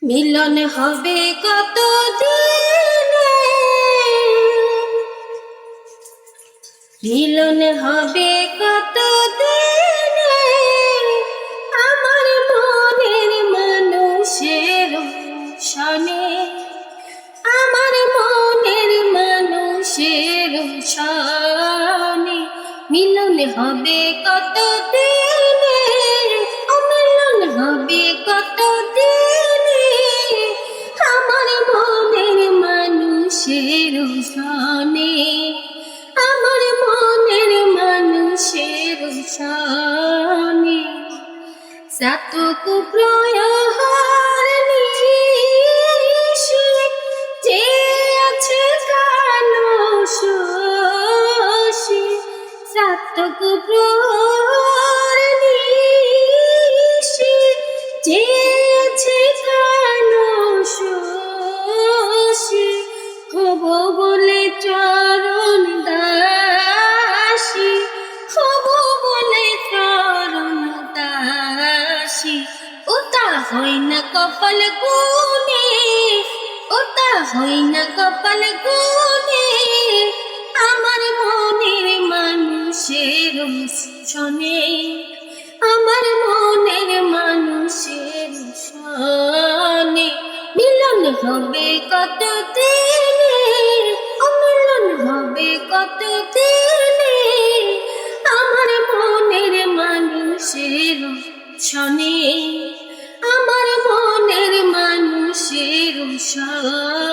মিলন হবে কত দিনে, মিলন হবে কত দিনে, আমার মনের মানুষের সনে, আমার মনের মানুষের সনে। মিলন হবে কত দিনে, ও মিলন হবে কত দিনে, আমার মনের মানুষের সনে, আমার মনের মানুষের সনে। সাতকু প্রহর নিশি যে আছে কালো শশী, সাতকু প্রহর নিশি যে আছে কালো শশী, হব বলে চরণ দাসী, হব বলে চরণ দাসী। ওটা হই না কপাল গুনে, ওটা হই না কপাল গুনে, আমার মনের মানুষের সনে, আমার মনের মানুষের সনে। মিলন হবে কত দিনে, ও মিলন হবে কত দিনে, আমার মনের মানুষের সনে, আমার মনের মানুষের সনে।